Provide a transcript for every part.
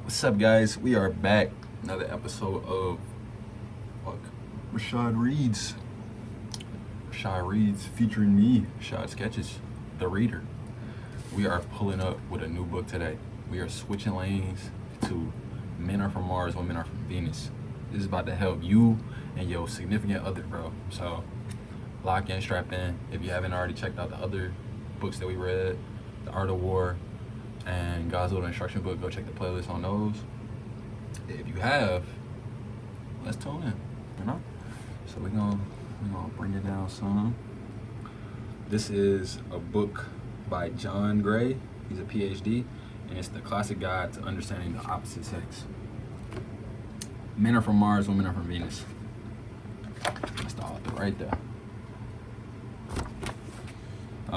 What's up, guys? We are back. Another episode of fuck, Rashad Reads. Rashad Reads featuring me, Rashad Sketches, the reader. We are pulling up with a new book today. We are switching lanes to Men Are From Mars, Women Are From Venus. This is about to help you and your significant other, bro. So lock in, strap in. If you haven't already checked out the other books that we read, The Art of War, and God's Little Instruction Book, go check the playlist on those. If you have, let's tune in, you know? So we're gonna bring it down some. This is a book by John Gray. He's a PhD, and it's the classic guide to understanding the opposite sex. Men Are From Mars, Women Are From Venus. That's the author right there.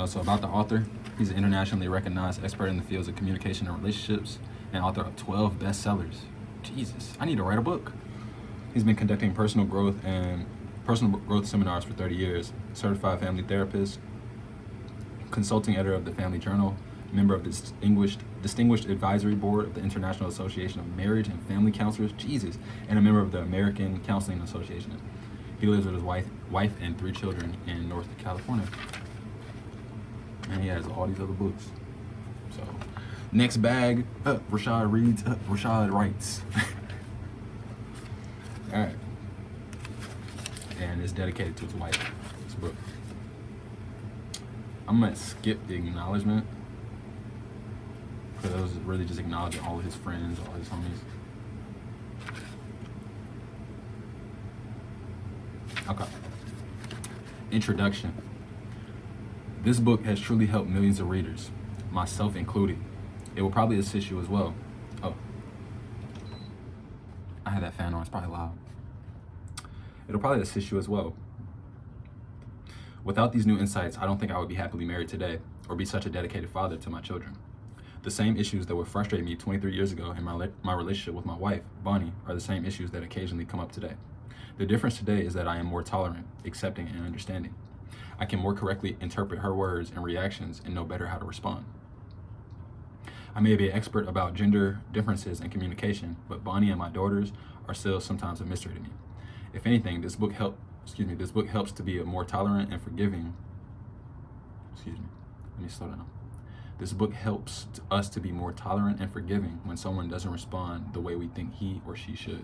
So about the author, he's an internationally recognized expert in the fields of communication and relationships and author of 12 bestsellers. Jesus, I need to write a book. He's been conducting personal growth seminars for 30 years, certified family therapist, consulting editor of the Family Journal, member of the Distinguished Advisory Board of the International Association of Marriage and Family Counselors, Jesus, and a member of the American Counseling Association. He lives with his wife and 3 children in North California. And he has all these other books. So, next bag, Rashad Reads, Rashad Writes. All right. And it's dedicated to his wife, this book. I'm gonna skip the acknowledgement, because it was really just acknowledging all of his friends, all his homies. Okay. Introduction. This book has truly helped millions of readers, myself included. It will probably assist you as well. Oh, I had that fan on, it's probably loud. It'll probably assist you as well. Without these new insights, I don't think I would be happily married today or be such a dedicated father to my children. The same issues that would frustrate me 23 years ago in my relationship with my wife, Bonnie, are the same issues that occasionally come up today. The difference today is that I am more tolerant, accepting, and understanding. I can more correctly interpret her words and reactions and know better how to respond. I may be an expert about gender differences and communication, but Bonnie and my daughters are still sometimes a mystery to me. If anything, this book helps to be a more tolerant and forgiving. This book helps us to be more tolerant and forgiving when someone doesn't respond the way we think he or she should.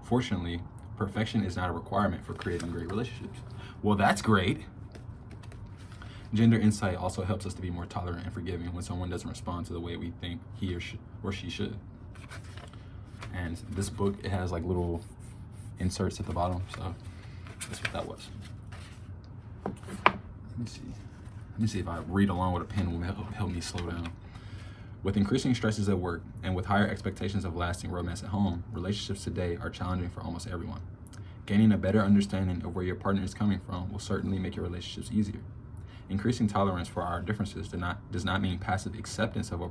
Fortunately, perfection is not a requirement for creating great relationships. Well, that's great. Gender insight also helps us to be more tolerant and forgiving when someone doesn't respond to the way we think he or she should. And this book, it has like little inserts at the bottom, so that's what that was. Let me see if I read along with a pen will help me slow down. With increasing stresses at work and with higher expectations of lasting romance at home, relationships today are challenging for almost everyone. Gaining a better understanding of where your partner is coming from will certainly make your relationships easier. Increasing tolerance for our differences does not mean passive acceptance of a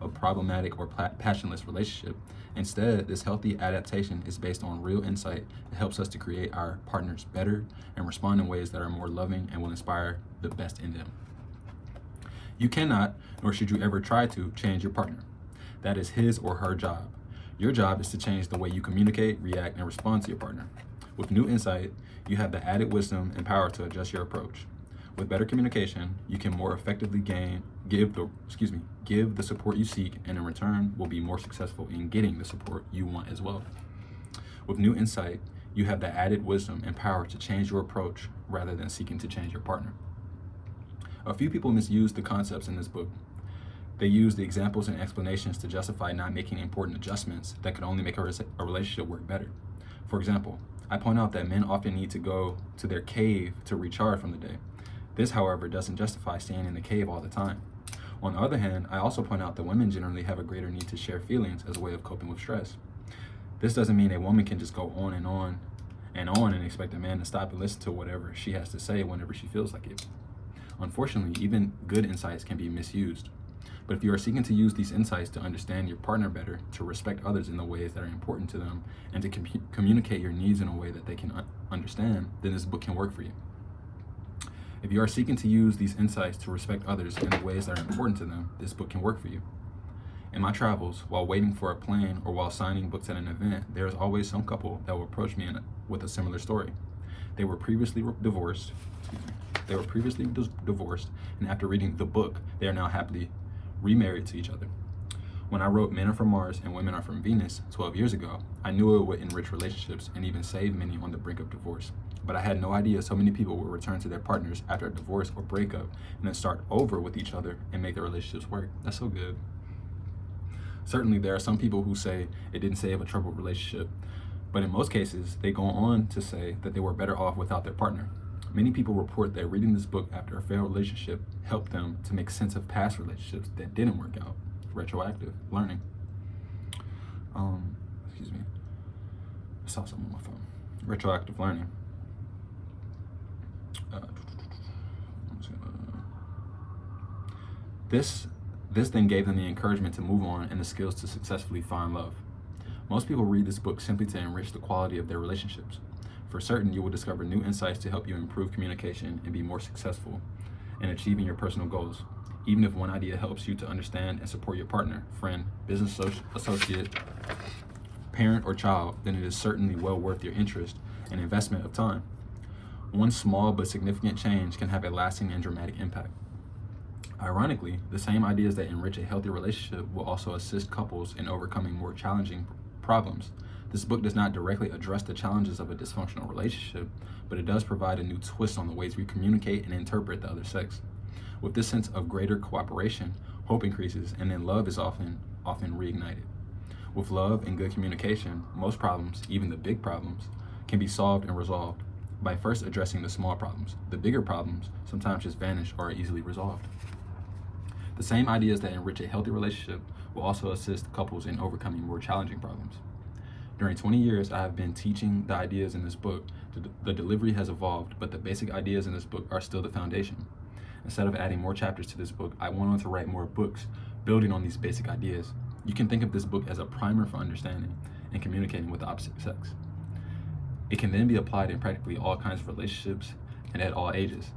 problematic or passionless relationship. Instead, this healthy adaptation is based on real insight that helps us to create our partners better and respond in ways that are more loving and will inspire the best in them. You cannot, nor should you ever try to, change your partner. That is his or her job. Your job is to change the way you communicate, react, and respond to your partner. With new insight, you have the added wisdom and power to adjust your approach. With better communication, you can more effectively give the support you seek, and in return will be more successful in getting the support you want as well. With new insight, you have the added wisdom and power to change your approach rather than seeking to change your partner. A few people misuse the concepts in this book. They use the examples and explanations to justify not making important adjustments that could only make a relationship work better. For example, I point out that men often need to go to their cave to recharge from the day. This, however, doesn't justify staying in the cave all the time. On the other hand, I also point out that women generally have a greater need to share feelings as a way of coping with stress. This doesn't mean a woman can just go on and expect a man to stop and listen to whatever she has to say whenever she feels like it. Unfortunately, even good insights can be misused. But if you are seeking to use these insights to understand your partner better, to respect others in the ways that are important to them, and to communicate your needs in a way that they can understand, then this book can work for you. If you are seeking to use these insights to respect others in the ways that are important to them, this book can work for you. In my travels, while waiting for a plane or while signing books at an event, there is always some couple that will approach me with a similar story. They were previously divorced. They were previously divorced, and after reading the book, they are now happily remarried to each other. When I wrote Men Are From Mars and Women Are From Venus 12 years ago, I knew it would enrich relationships and even save many on the brink of divorce. But I had no idea so many people would return to their partners after a divorce or breakup and then start over with each other and make their relationships work. That's so good. Certainly, there are some people who say it didn't save a troubled relationship, but in most cases, they go on to say that they were better off without their partner. Many people report that reading this book after a failed relationship helped them to make sense of past relationships that didn't work out. Retroactive learning. Excuse me. I saw something on my phone. Retroactive learning. This then gave them the encouragement to move on and the skills to successfully find love. Most people read this book simply to enrich the quality of their relationships. For certain, you will discover new insights to help you improve communication and be more successful in achieving your personal goals. Even if one idea helps you to understand and support your partner, friend, business associate, parent, or child, then it is certainly well worth your interest and investment of time. One small but significant change can have a lasting and dramatic impact. Ironically, the same ideas that enrich a healthy relationship will also assist couples in overcoming more challenging problems. This book does not directly address the challenges of a dysfunctional relationship, but it does provide a new twist on the ways we communicate and interpret the other sex. With this sense of greater cooperation, hope increases, and then love is often reignited. With love and good communication, most problems, even the big problems, can be solved and resolved by first addressing the small problems. The bigger problems sometimes just vanish or are easily resolved. The same ideas that enrich a healthy relationship will also assist couples in overcoming more challenging problems. During 20 years, I have been teaching the ideas in this book. The delivery has evolved, but the basic ideas in this book are still the foundation. Instead of adding more chapters to this book, I went on to write more books building on these basic ideas. You can think of this book as a primer for understanding and communicating with the opposite sex. It can then be applied in practically all kinds of relationships and at all ages.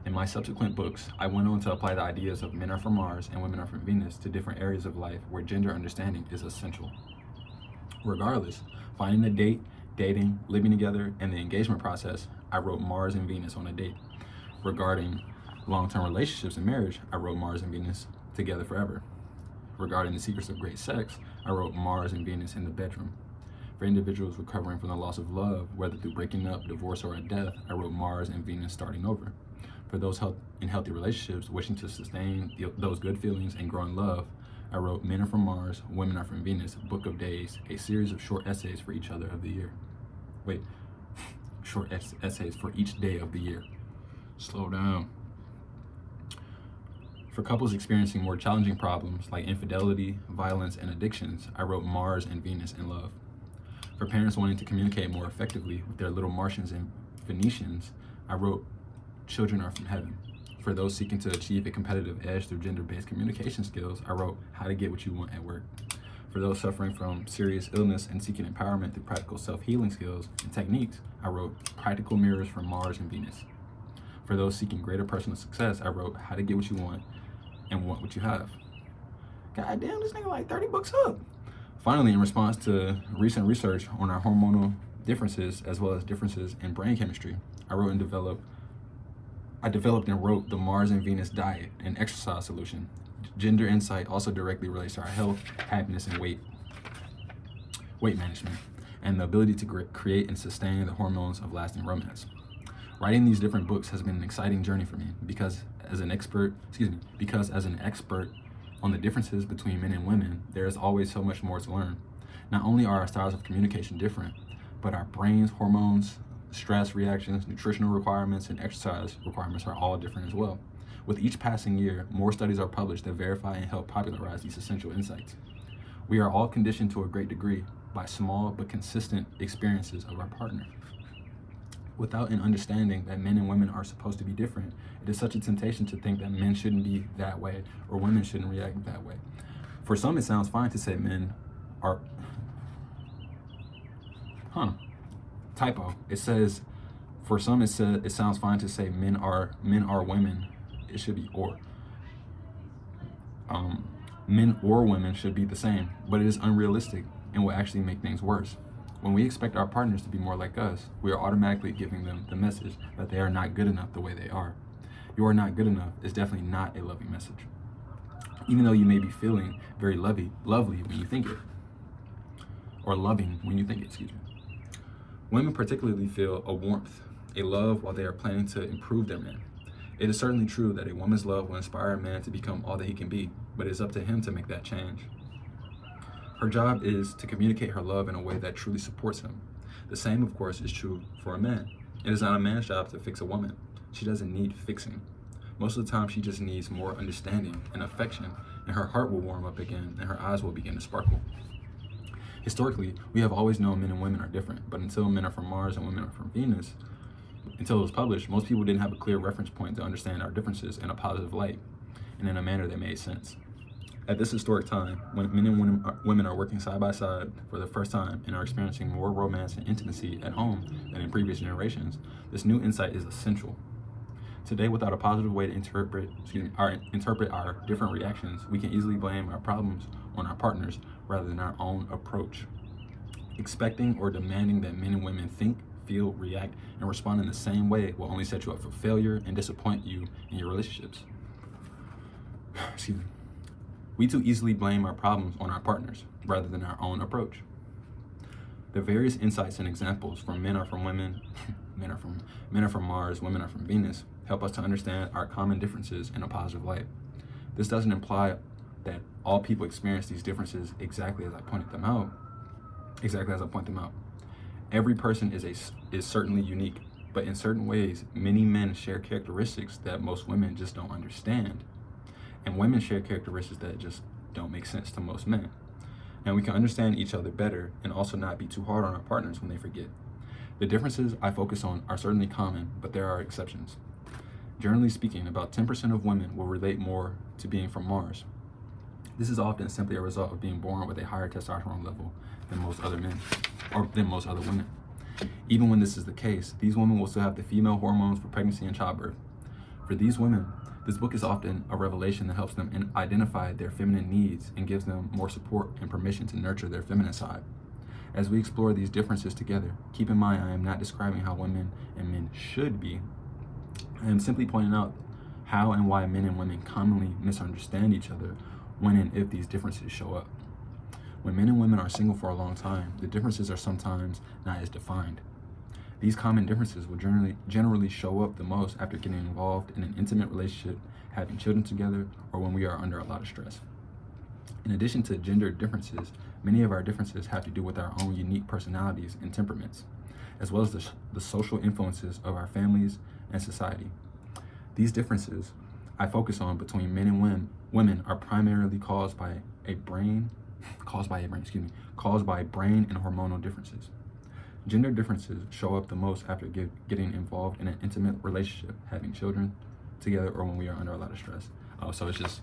In my subsequent books, I went on to apply the ideas of Men Are From Mars and Women Are From Venus to different areas of life where gender understanding is essential. Regardless, finding a date, dating, living together, and the engagement process, I wrote Mars and Venus on a date. Regarding long-term relationships and marriage, I wrote Mars and Venus together forever. Regarding the secrets of great sex, I wrote Mars and Venus in the bedroom. For individuals recovering from the loss of love, whether through breaking up, divorce, or a death, I wrote Mars and Venus starting over. For those in healthy relationships wishing to sustain those good feelings and grow in love, I wrote Men Are From Mars, Women Are From Venus, Book of Days, a series of short essays for each other of the year. Short essays for each day of the year. Slow down. For couples experiencing more challenging problems like infidelity, violence, and addictions, I wrote Mars and Venus in Love. For parents wanting to communicate more effectively with their little Martians and Venetians, I wrote Children Are From Heaven. For those seeking to achieve a competitive edge through gender-based communication skills, I wrote How to Get What You Want at Work. For those suffering from serious illness and seeking empowerment through practical self-healing skills and techniques, I wrote Practical Mirrors from Mars and Venus. For those seeking greater personal success, I wrote How to Get What You Want and Want What You Have. God damn, this nigga like 30 books up. Finally, in response to recent research on our hormonal differences as well as differences in brain chemistry, I developed and wrote the Mars and Venus diet and exercise solution. Gender insight also directly relates to our health, happiness, and weight management, and the ability to create and sustain the hormones of lasting romance. Writing these different books has been an exciting journey for me because as an expert on the differences between men and women, there is always so much more to learn. Not only are our styles of communication different, but our brains, hormones, stress reactions, nutritional requirements, and exercise requirements are all different as well. With each passing year, more studies are published that verify and help popularize these essential insights. We are all conditioned to a great degree by small but consistent experiences of our partner. Without an understanding that men and women are supposed to be different, it is such a temptation to think that men shouldn't be that way or women shouldn't react that way. For some, it sounds fine to say men are... Typo. It says, for some, it sounds fine to say men are women. It should be or. Men or women should be the same, but it is unrealistic and will actually make things worse. When we expect our partners to be more like us, we are automatically giving them the message that they are not good enough the way they are. You are not good enough is definitely not a loving message, even though you may be feeling very lovely when you think it, or loving when you think it, excuse me. Women particularly feel a warmth, a love while they are planning to improve their man. It is certainly true that a woman's love will inspire a man to become all that he can be, but it is up to him to make that change. Her job is to communicate her love in a way that truly supports him. The same, of course, is true for a man. It is not a man's job to fix a woman. She doesn't need fixing. Most of the time, she just needs more understanding and affection, and her heart will warm up again, and her eyes will begin to sparkle. Historically, we have always known men and women are different, but until Men Are From Mars and Women Are From Venus, until it was published, most people didn't have a clear reference point to understand our differences in a positive light and in a manner that made sense. At this historic time, when men and women are working side by side for the first time and are experiencing more romance and intimacy at home than in previous generations, this new insight is essential. Today, without a positive way to interpret our different reactions, we can easily blame our problems on our partners rather than our own approach. Expecting or demanding that men and women think, feel, react, and respond in the same way will only set you up for failure and disappoint you in your relationships. Excuse me. We too easily blame our problems on our partners rather than our own approach. The various insights and examples from Men Are From Women, Men Are From Mars, Women Are From Venus help us to understand our common differences in a positive light. This doesn't imply that all people experience these differences exactly as I point them out. Every person is certainly unique, but in certain ways, many men share characteristics that most women just don't understand. And women share characteristics that just don't make sense to most men. And we can understand each other better and also not be too hard on our partners when they forget. The differences I focus on are certainly common, but there are exceptions. Generally speaking, about 10% of women will relate more to being from Mars. This is often simply a result of being born with a higher testosterone level than most other men, or than most other women. Even when this is the case, these women will still have the female hormones for pregnancy and childbirth. For these women, this book is often a revelation that helps them identify their feminine needs and gives them more support and permission to nurture their feminine side. As we explore these differences together, keep in mind I am not describing how women and men should be. I am simply pointing out how and why men and women commonly misunderstand each other when and if these differences show up. When men and women are single for a long time, the differences are sometimes not as defined. These common differences will generally show up the most after getting involved in an intimate relationship, having children together, or when we are under a lot of stress. In addition to gender differences, many of our differences have to do with our own unique personalities and temperaments, as well as the social influences of our families and society. These differences I focus on between men and women are primarily caused by brain and hormonal differences. Gender differences show up the most after getting involved in an intimate relationship, having children together, or when we are under a lot of stress. So it's just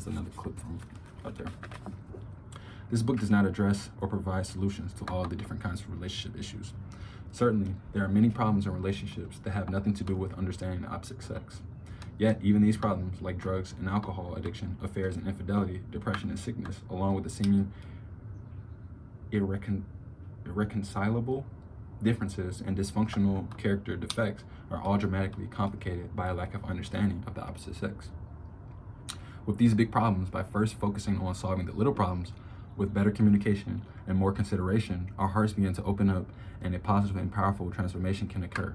another clip from up there. This book does not address or provide solutions to all the different kinds of relationship issues. Certainly, there are many problems in relationships that have nothing to do with understanding the opposite sex. Yet, even these problems, like drugs and alcohol addiction, affairs and infidelity, depression and sickness, along with the seeming irreconcilable differences and dysfunctional character defects, are all dramatically complicated by a lack of understanding of the opposite sex. With these big problems, by first focusing on solving the little problems, with better communication and more consideration, our hearts begin to open up and a positive and powerful transformation can occur.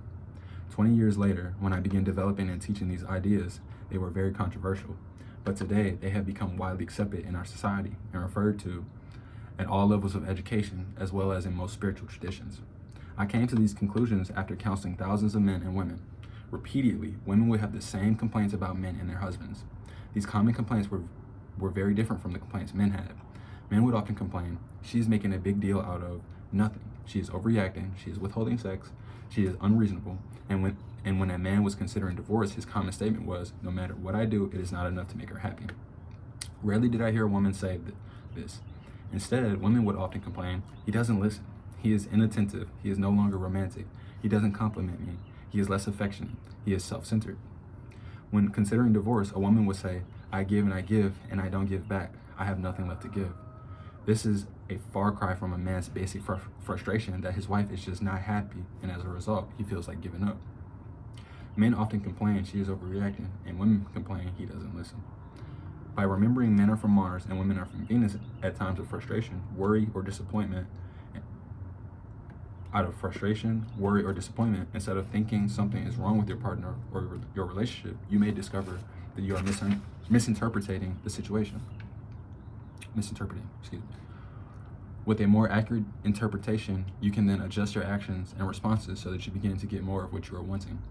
20 years later, when I began developing and teaching these ideas, they were very controversial, but today they have become widely accepted in our society and referred to at all levels of education, as well as in most spiritual traditions. I came to these conclusions after counseling thousands of men and women. Repeatedly, women would have the same complaints about men and their husbands. These common complaints were very different from the complaints men had. Men would often complain, "She's making a big deal out of nothing. She is overreacting, she is withholding sex, she is unreasonable." And when a man was considering divorce, his common statement was, "No matter what I do, it is not enough to make her happy." Rarely did I hear a woman say this. Instead, women would often complain, "He doesn't listen. He is inattentive. He is no longer romantic. He doesn't compliment me. He is less affectionate. He is self-centered." When considering divorce, a woman would say, I give and I give, and I don't give back. I have nothing left to give. This is a far cry from a man's basic frustration that his wife is just not happy, and as a result, he feels like giving up. Men often complain she is overreacting, and women complain he doesn't listen. By remembering men are from Mars and women are from Venus at times of frustration, worry, or disappointment, instead of thinking something is wrong with your partner or your relationship, you may discover that you are misinterpreting the situation. With a more accurate interpretation, you can then adjust your actions and responses so that you begin to get more of what you are wanting.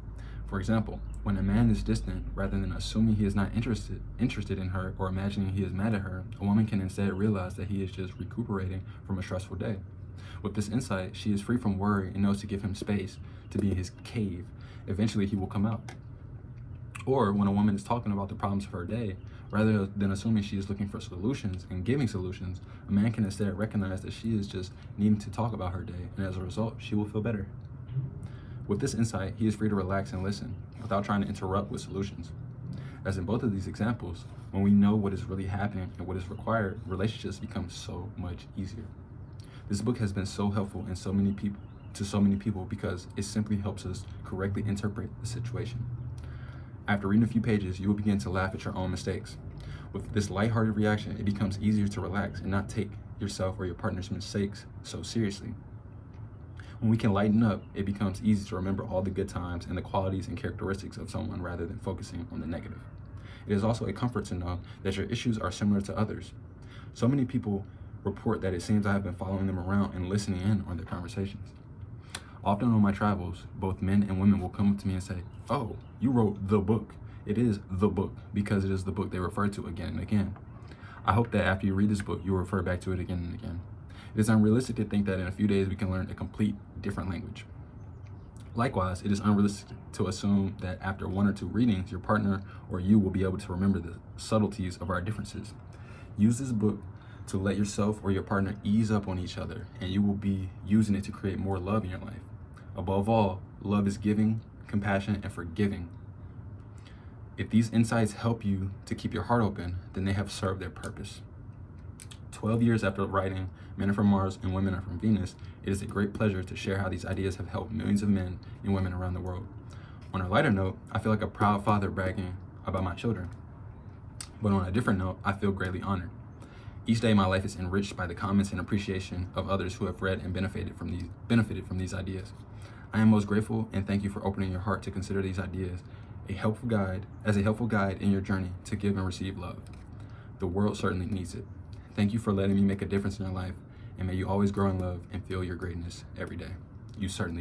For example, when a man is distant, rather than assuming he is not interested in her or imagining he is mad at her, a woman can instead realize that he is just recuperating from a stressful day. With this insight, she is free from worry and knows to give him space to be in his cave. Eventually, he will come out. Or when a woman is talking about the problems of her day, rather than assuming she is looking for solutions and giving solutions, a man can instead recognize that she is just needing to talk about her day, and as a result, she will feel better. With this insight, he is free to relax and listen without trying to interrupt with solutions. As in both of these examples, when we know what is really happening and what is required, relationships become so much easier. This book has been so helpful to so many people because it simply helps us correctly interpret the situation. After reading a few pages, you will begin to laugh at your own mistakes. With this lighthearted reaction, it becomes easier to relax and not take yourself or your partner's mistakes so seriously. When we can lighten up, it becomes easy to remember all the good times and the qualities and characteristics of someone rather than focusing on the negative. It is also a comfort to know that your issues are similar to others. So many people report that it seems I have been following them around and listening in on their conversations. Often on my travels, both men and women will come up to me and say, "Oh, you wrote the book." It is the book because it is the book they refer to again and again. I hope that after you read this book, you will refer back to it again and again. It is unrealistic to think that in a few days we can learn a complete different language. Likewise, it is unrealistic to assume that after 1 or 2 readings, your partner or you will be able to remember the subtleties of our differences. Use this book to let yourself or your partner ease up on each other, and you will be using it to create more love in your life. Above all, love is giving, compassionate, and forgiving. If these insights help you to keep your heart open, then they have served their purpose. 12 years after writing Men Are From Mars and Women Are From Venus, it is a great pleasure to share how these ideas have helped millions of men and women around the world. On a lighter note, I feel like a proud father bragging about my children. But on a different note, I feel greatly honored. Each day, my life is enriched by the comments and appreciation of others who have read and benefited from these ideas. I am most grateful and thank you for opening your heart to consider these ideas a helpful guide in your journey to give and receive love. The world certainly needs it. Thank you for letting me make a difference in your life, and may you always grow in love and feel your greatness every day. You certainly